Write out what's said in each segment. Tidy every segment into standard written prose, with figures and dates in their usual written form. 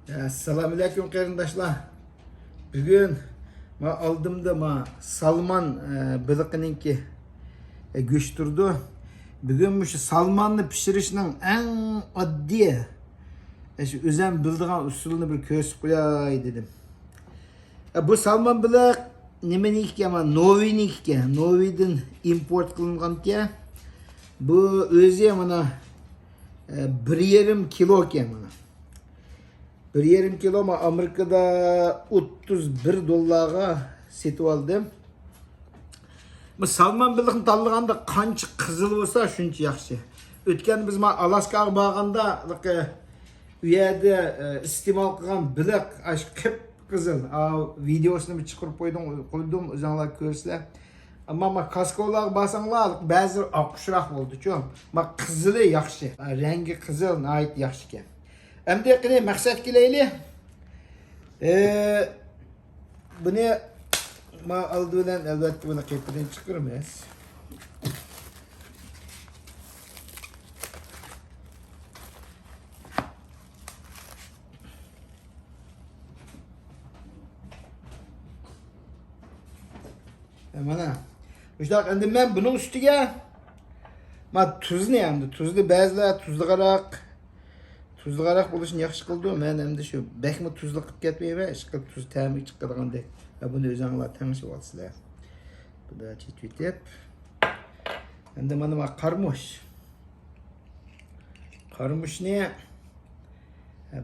Assalamu alaikum qarindoshlar. Bugun men oldimda salmon biliqininki go'sht turdi. Bugun shu salmonni pishirishning eng oddiy shu o'zim bildigan usulini bir ko'rsatib qo'yay dedim. Bu salmon biliq nimaniki ekan? Noviniki ekan. Novidan import qilingan ekan. Bu o'zi mana 1,5 kilo ekan mana. 1,5 kilo ama Amerika'da 31 dollarga setip aldım. Bu salmon biliqni tanlaganda qancha qizil bo'lsa shuncha yaxshi. O'tgan biz Alaskaga borganda u yerda iste'mol qilgan biliq ash qip qizil. Videosini chiqarib qo'ydim, o'zinglar ko'rsizlar. Ama Costco'larga borsanglar ba'zi oqishroq bo'ldi-ku. Qizili yaxshi. Rangi qizil nihoyat yaxshi ekan. Endi qilay maqsad kelayli. Buni aldı bilan albatta buni qaytadan chiqaramiz. Mana Müştaq endi men buning ustiga tuzni endi tuzli ba'zilar tuzliqaroq bo'lishini yaxshi qildi. Men endi shu bekmi tuzli qilib ketmayman, ish qilib tuz ta'mi chiqadiganday. Buni o'zingizlar tanishib olsizlar. Buni chetib. Endi mana qarmush. Qarmushni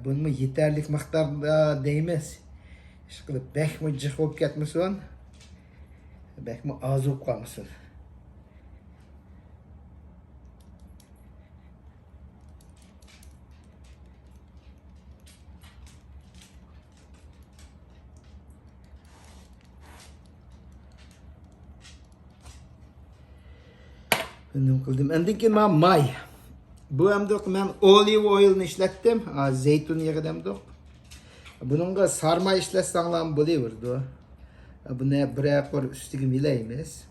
buni yetarli miqdorda deymiz. Ish qilib bekmi jiq bo'lib ketmasin. Bekmi oz bo'lib qolmasin. Bundan qildim. Endi keyin men may. Bu hamda men olive oilni ishlatdim. Zeytun yağıdan da. Bununla sarma işletsanglar bo'laverdi. Buni bir yapar üstüge milaymiz.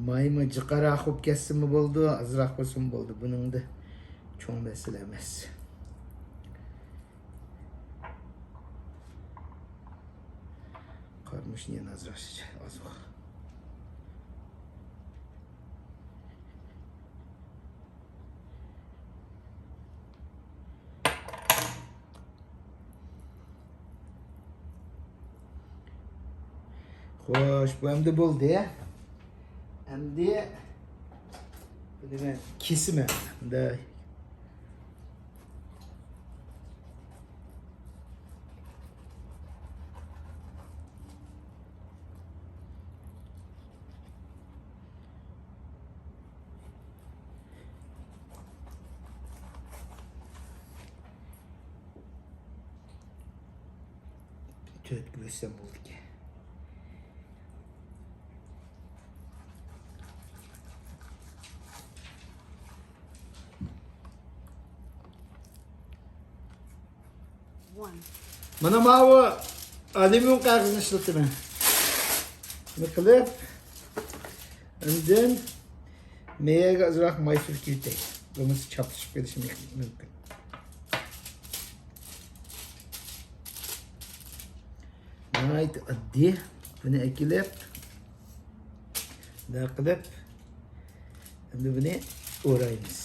Mayma jiqaroq bo'lib ketsinmi bo'ldi, azroq bo'lsin bo'ldi. Buning da cho'ng masala emas. Qarmushni yana azroq ozroq. Xo'sh, bu endi bo'ldi. Endi buni kesimi da to'rt bo'lsam bo'ldi ki. Mana bu alüminyum qog'ozni ishlataman. Buni qilib, undan meyaga azroq may surkitay. Bo'lmasa chopishib ketishi mumkin. Nihoyat oddiy. Buni ekilib, bunday qilib, endi buni o'raymiz.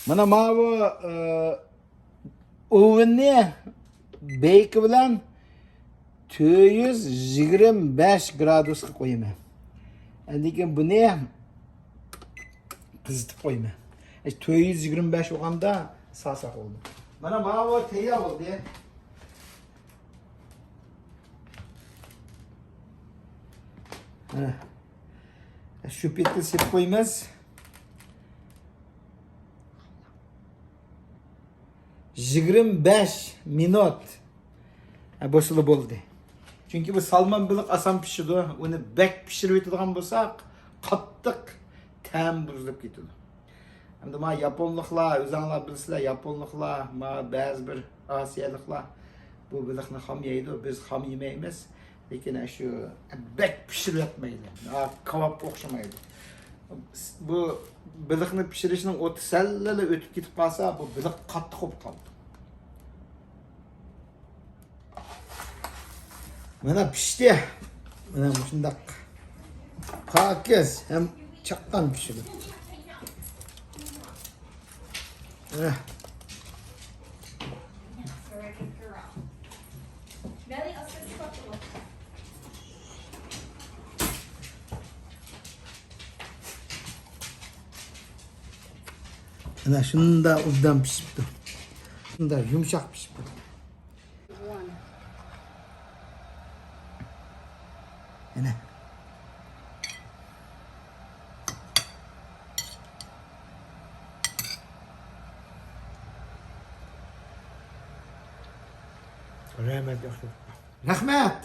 Mana bu ovenni beyki bilan 225 gradusga qo'yaman. Endi buni qizitib qo'yaman. 225 bo'lganda sasa bo'ldi. Mana bu tayyor bo'ldi. Şu petni sepib qo'yamiz. 25 minut boshli bo'ldi. Çünkü bu salmon balık asan pişirdi. Onu bek pişirip etadigan bolsak, qattiq ta'm buzilib ketadi. Endi ma Yaponliklar, o'zinglar bilsizlar, Yaponliklar, ma ba'zi bir Osiyoliklar bu balıkni ham yeydi. Biz ham yemaymiz. Lekin shu bek pishirib yetmaydi. Kebab o'xshamaydi. Bu balıkni pishirishning o'ti sallala o'tib ketib qolsa, bu balık qattiq bo'lib qoladi. Mana pishdi. Mana shundaq pokiz ham chaqqan pishdi. Ana shunda obdan pishibdi. Shunda yumshoq pishibdi. Ana. Rahmat, yaxshi. Rahmat.